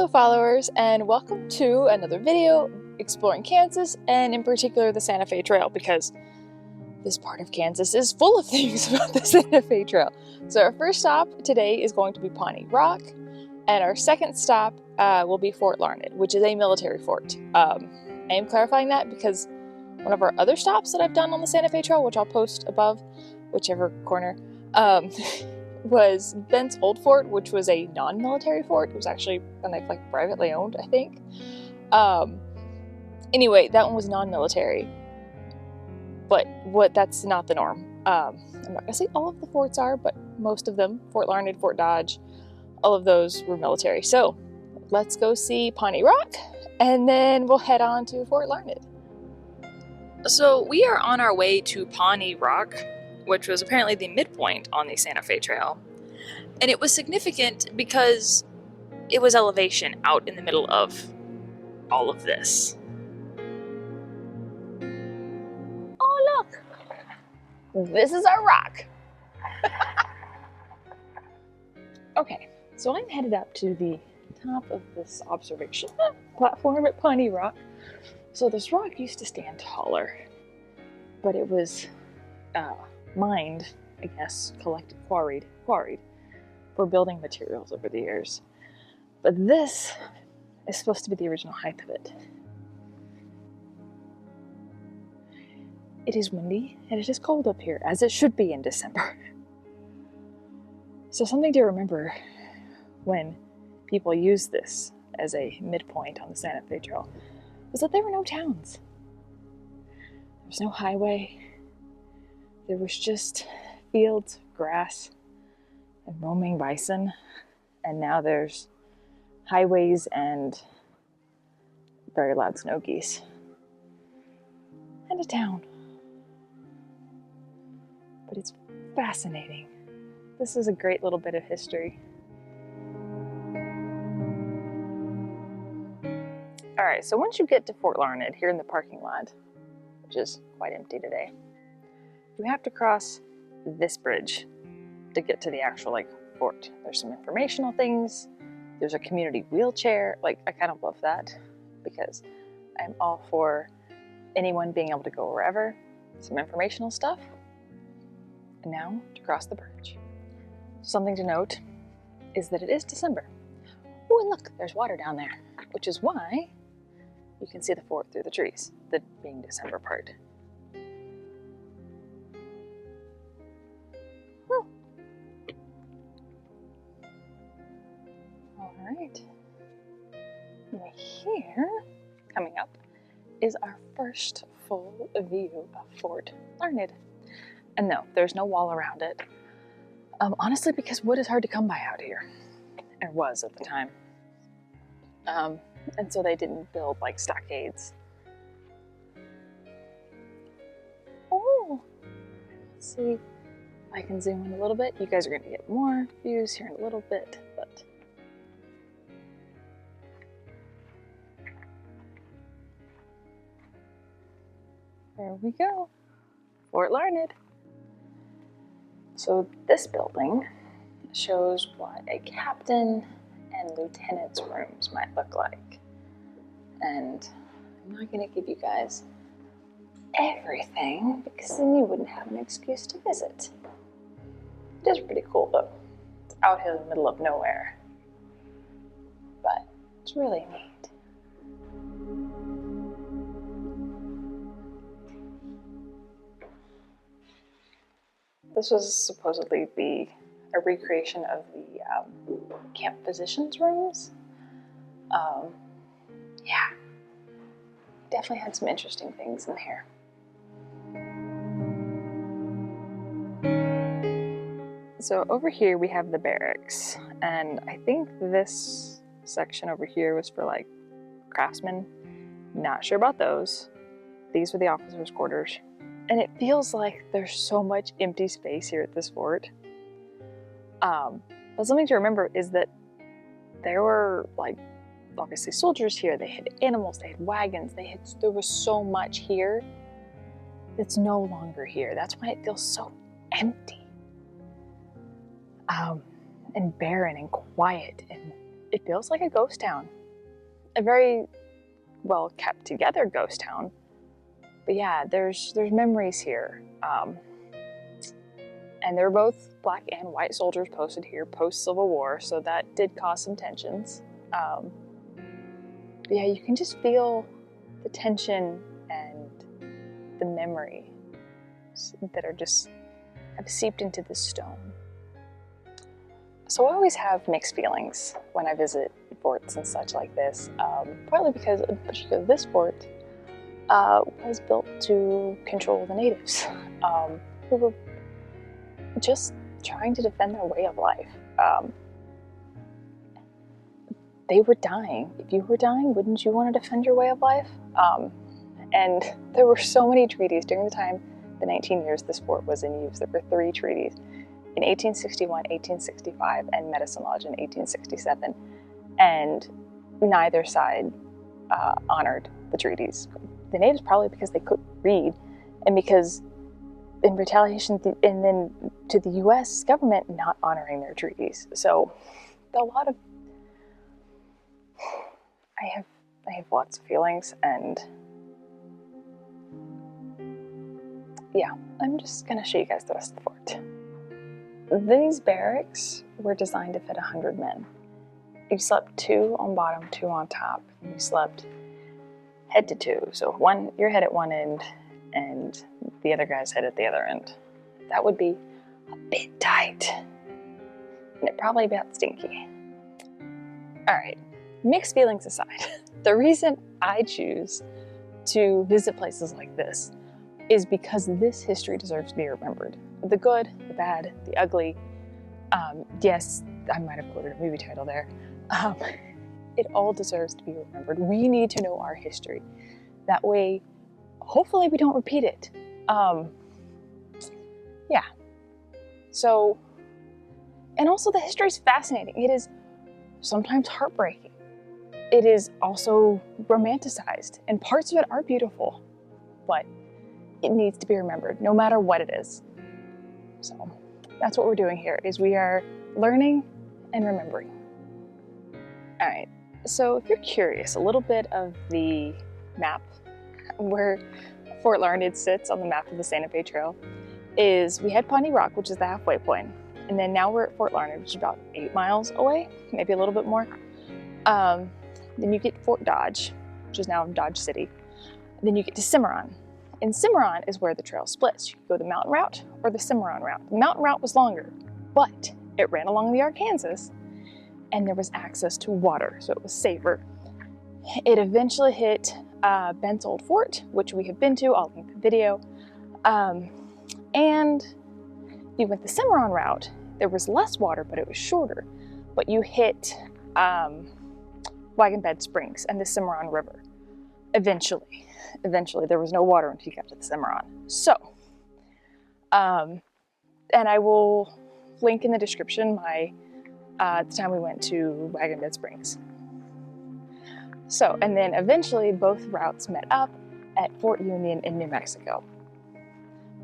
Hello followers, and welcome to another video exploring Kansas, and in particular the Santa Fe Trail, because this part of Kansas is full of things about the Santa Fe Trail. So our first stop today is going to be Pawnee Rock, and our second stop will be Fort Larned, which is a military fort. I am clarifying that because one of our other stops that I've done on the Santa Fe Trail, which I'll post above, whichever corner, was Bent's Old Fort, which was a non-military fort. It was actually like privately owned, I think. Anyway, that one was non-military, but that's not the norm. I'm not gonna say all of the forts are, but most of them, Fort Larned, Fort Dodge, all of those were military. So let's go see Pawnee Rock, and then we'll head on to Fort Larned. So we are on our way to Pawnee Rock, which was apparently the midpoint on the Santa Fe Trail. And it was significant because it was elevation out in the middle of all of this. Oh look! This is our rock! Okay, so I'm headed up to the top of this observation platform at Pawnee Rock. So this rock used to stand taller, but it was mined, I guess, collected, quarried for building materials over the years. But this is supposed to be the original height of it. It is windy and it is cold up here, as it should be in December. So something to remember when people use this as a midpoint on the Santa Fe Trail was that there were no towns. There was no highway. There was just fields, grass, and roaming bison. And now there's highways and very loud snow geese. And a town. But it's fascinating. This is a great little bit of history. Alright, so once you get to Fort Larned, here in the parking lot, which is quite empty today, you have to cross this bridge to get to the actual fort. There's some informational things. There's a community wheelchair. I kind of love that because I'm all for anyone being able to go wherever. Some informational stuff. And now to cross the bridge. Something to note is that it is December. Oh, and look, there's water down there, which is why you can see the fort through the trees, the being December part. Alright, and here, coming up, is our first full view of Fort Larned. And no, there's no wall around it. Honestly, because wood is hard to come by out here. Or was at the time. And so they didn't build stockades. Oh! Let's see if I can zoom in a little bit. You guys are going to get more views here in a little bit, but there we go. Fort Larned. So this building shows what a captain and lieutenant's rooms might look like. And I'm not going to give you guys everything because then you wouldn't have an excuse to visit. It is pretty cool though. It's out here in the middle of nowhere. But it's really neat. This was supposedly a recreation of the camp physicians' rooms. Yeah, definitely had some interesting things in here. So over here we have the barracks, and I think this section over here was for craftsmen. Not sure about those. These were the officers' quarters. And it feels like there's so much empty space here at this fort. But something to remember is that there were obviously soldiers here. They had animals, they had wagons, there was so much here that's no longer here. That's why it feels so empty. And barren and quiet, and it feels like a ghost town. a very well kept together ghost town. But yeah, there's memories here. And there were both black and white soldiers posted here post-Civil War, so that did cause some tensions. But yeah, you can just feel the tension and the memory that are just have seeped into the stone. So I always have mixed feelings when I visit forts and such like this, partly because this fort was built to control the natives, who were just trying to defend their way of life. They were dying. If you were dying, wouldn't you want to defend your way of life? And there were so many treaties during the time, the 19 years this fort was in use. There were 3 treaties in 1861, 1865, and Medicine Lodge in 1867. And neither side honored the treaties. The natives probably because they couldn't read, and because in retaliation and then to the U.S. government not honoring their treaties. So a lot of I have lots of feelings, and yeah, I'm just gonna show you guys the rest of the fort. These barracks were designed to fit 100 men. You slept 2 on bottom, 2 on top, and you slept head to toe. So your head at one end and the other guy's head at the other end. That would be a bit tight. And it'd probably be about stinky. Alright, mixed feelings aside, the reason I choose to visit places like this is because this history deserves to be remembered. The good, the bad, the ugly. Yes, I might have quoted a movie title there. It all deserves to be remembered. We need to know our history. That way, hopefully we don't repeat it. Yeah. So, and also the history is fascinating. It is sometimes heartbreaking. It is also romanticized, and parts of it are beautiful, but it needs to be remembered, no matter what it is. So, that's what we're doing here, is we are learning and remembering. All right, so if you're curious, a little bit of the map where Fort Larned sits on the map of the Santa Fe Trail is we had Pawnee Rock, which is the halfway point, and then now we're at Fort Larned, which is about 8 miles away, maybe a little bit more. Then you get Fort Dodge, which is now Dodge City. Then you get to Cimarron. And Cimarron is where the trail splits. You can go the mountain route or the Cimarron route. The mountain route was longer, but it ran along the Arkansas, and there was access to water, so it was safer. It eventually hit Bent's Old Fort, which we have been to. I'll link the video. And you went the Cimarron route. There was less water, but it was shorter. But you hit Wagon Bed Springs and the Cimarron River. Eventually, there was no water until you got to the Cimarron. So, and I will link in the description the time we went to Wagon Bed Springs. So, and then eventually both routes met up at Fort Union in New Mexico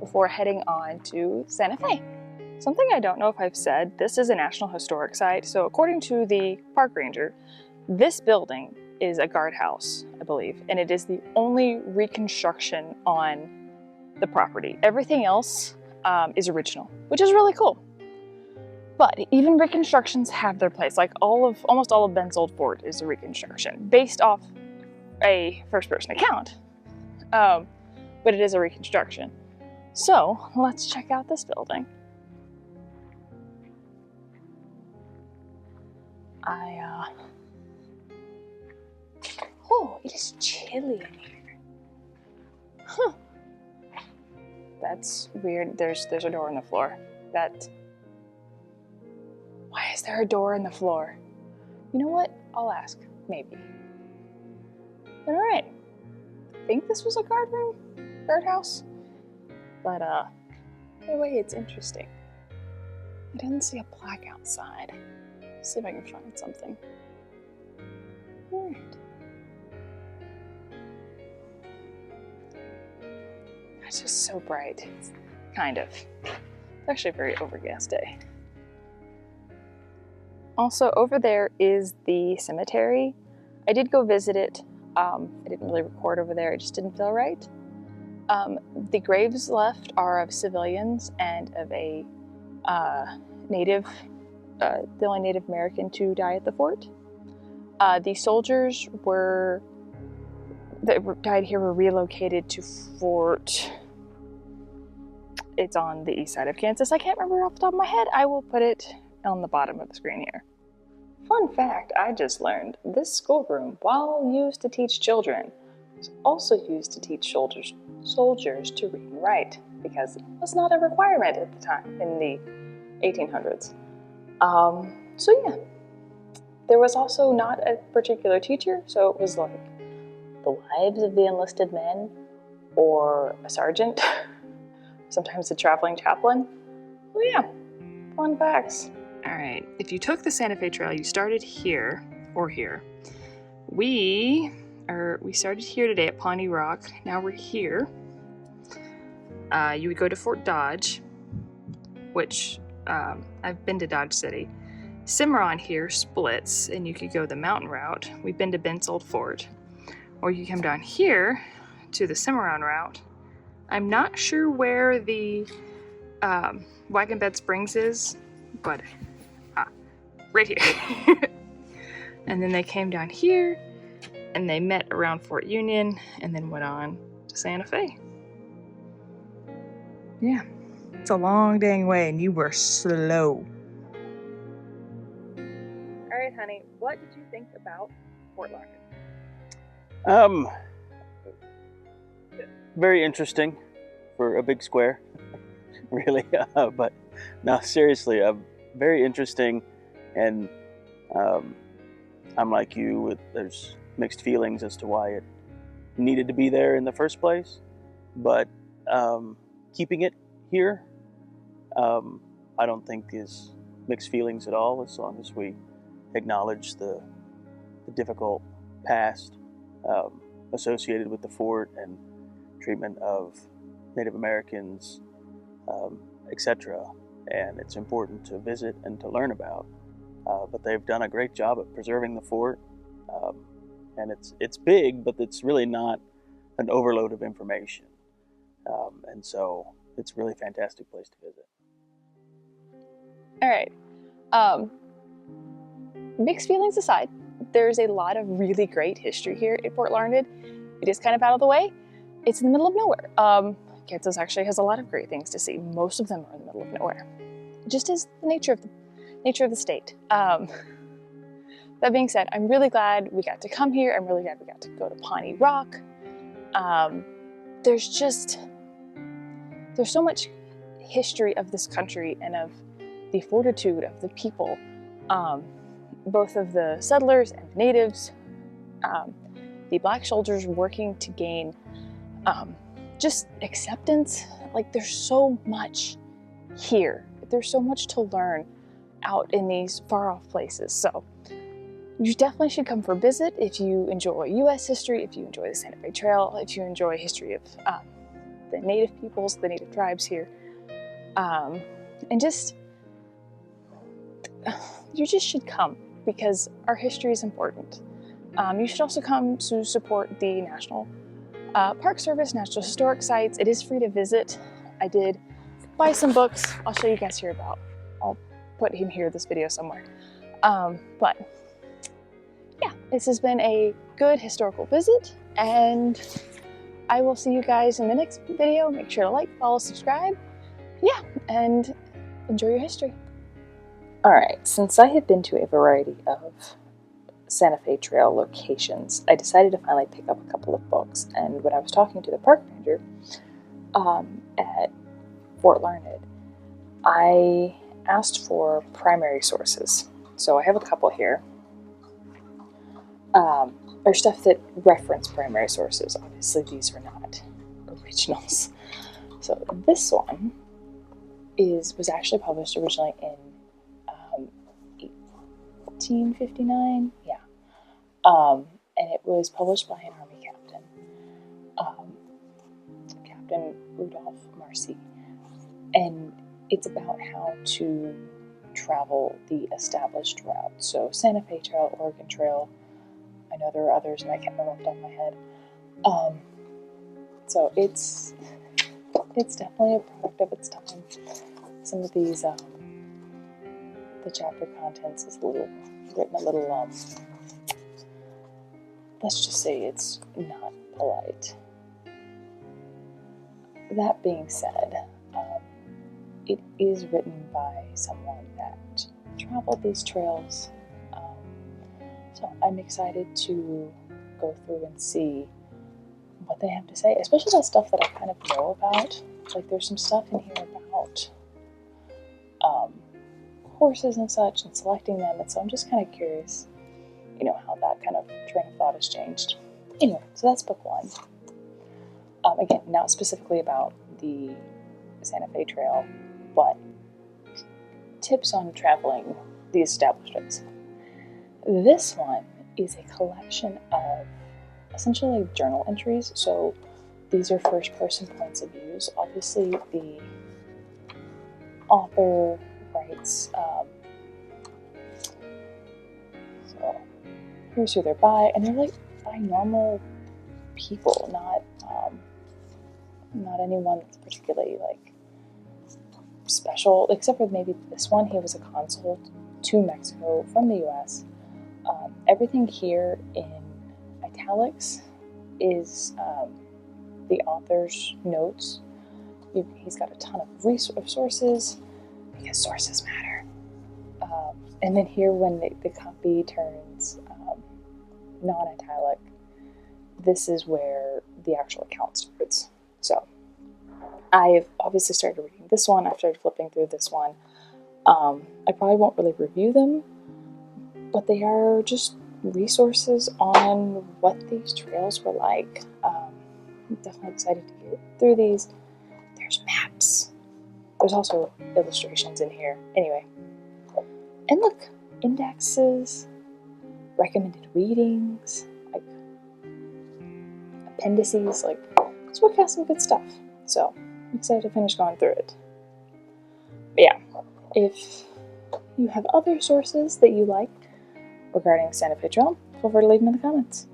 before heading on to Santa Fe. Something I don't know if I've said, this is a National Historic Site. So according to the park ranger, this building is a guardhouse, I believe, and it is the only reconstruction on the property. Everything else is original, which is really cool. But even reconstructions have their place. Like almost all of Bent's Old Fort is a reconstruction based off a first-person account, but it is a reconstruction. So let's check out this building. Oh, it is chilly in here. Huh. That's weird. There's a door in the floor. Why is there a door in the floor? You know what? I'll ask. Maybe. But alright. I think this was a guardhouse. But anyway, it's interesting. I didn't see a plaque outside. Let's see if I can find something. Alright. It's just so bright. It's kind of. It's actually a very overcast day. Also, over there is the cemetery. I did go visit it. I didn't really record over there. It just didn't feel right. The graves left are of civilians and of a native, the only Native American to die at the fort. The soldiers that died here were relocated to Fort. It's on the east side of Kansas. I can't remember off the top of my head. I will put it on the bottom of the screen here. Fun fact I just learned, this schoolroom, while used to teach children, was also used to teach soldiers to read and write, because it was not a requirement at the time in the 1800s. So yeah, there was also not a particular teacher, so it was like the lives of the enlisted men or a sergeant, sometimes a traveling chaplain. Well, yeah, fun facts. All right, if you took the Santa Fe Trail, you started here or here. We started here today at Pawnee Rock. Now we're here. You would go to Fort Dodge, which I've been to Dodge City. Cimarron here splits, and you could go the mountain route. We've been to Bent's Old Fort. Or you come down here to the Cimarron route. I'm not sure where the Wagon Bed Springs is, but right here. And then they came down here, and they met around Fort Union, and then went on to Santa Fe. Yeah, it's a long dang way, and you were slow. All right, honey, what did you think about Fort Larned? Very interesting for a big square, really. But no, seriously, very interesting, and I'm like you. There's mixed feelings as to why it needed to be there in the first place, but keeping it here, I don't think is mixed feelings at all, as long as we acknowledge the difficult past associated with the fort and treatment of Native Americans, etc. And it's important to visit and to learn about. But they've done a great job at preserving the fort, and it's big, but it's really not an overload of information. And so it's a really fantastic place to visit. All right. Mixed feelings aside, there's a lot of really great history here at Fort Larned. It is kind of out of the way. It's in the middle of nowhere. Kansas actually has a lot of great things to see. Most of them are in the middle of nowhere. It just is the nature of the state. That being said, I'm really glad we got to come here. I'm really glad we got to go to Pawnee Rock. There's so much history of this country and of the fortitude of the people, both of the settlers and the natives, the black soldiers working to gain just acceptance. Like, there's so much here. There's so much to learn out in these far off places. So you definitely should come for a visit if you enjoy U.S. history, if you enjoy the Santa Fe Trail, if you enjoy history of the native peoples, the native tribes here. And just, you just should come, because our history is important. You should also come to support the National Park Service, National Historic Sites. It is free to visit. I did buy some books. I'll show you guys here about. I'll put him here, this video somewhere. But yeah, this has been a good historical visit, and I will see you guys in the next video. Make sure to like, follow, subscribe. Yeah, and enjoy your history. All right, since I have been to a variety of Santa Fe Trail locations, I decided to finally pick up a couple of books. And when I was talking to the park ranger at Fort Larned, I asked for primary sources. So I have a couple here. Or stuff that reference primary sources. Obviously, these are not originals. So this one was actually published originally in 1859. Yeah. And it was published by an Army captain, Captain Rudolph Marcy. And it's about how to travel the established route. So Santa Fe Trail, Oregon Trail, I know there are others, and I can't remember off the top of my head. So it's definitely a product of its time. Some of these, the chapter contents is written a little, let's just say it's not polite. That being said, it is written by someone that traveled these trails, so I'm excited to go through and see what they have to say, especially that stuff that I kind of know about. Like, there's some stuff in here about horses and such, and selecting them, and so I'm just kind of curious, how that kind of train of thought has changed. Anyway, so that's book one. Again, not specifically about the Santa Fe Trail, but tips on traveling the established trails. This one is a collection of essentially journal entries. So these are first-person points of views. Obviously, the author writes, so here's who they're by, and they're like by normal people, not anyone that's particularly like special, except for maybe this one. He was a consul to Mexico from the U.S. Everything here in italics is the author's notes. He's got a ton of sources, because sources matter. And then here, when the copy turns non-italic, this is where the actual account starts. So I've obviously started reading this one. I've started flipping through this one. I probably won't really review them, but they are just resources on what these trails were like. I'm definitely excited to get through these. There's maps. There's also illustrations in here. Anyway, and look, indexes, recommended readings, like appendices. Like, this book has some good stuff. So I'm excited to finish going through it. But yeah, if you have other sources that you like regarding Santa Fe Trail, feel free to leave them in the comments.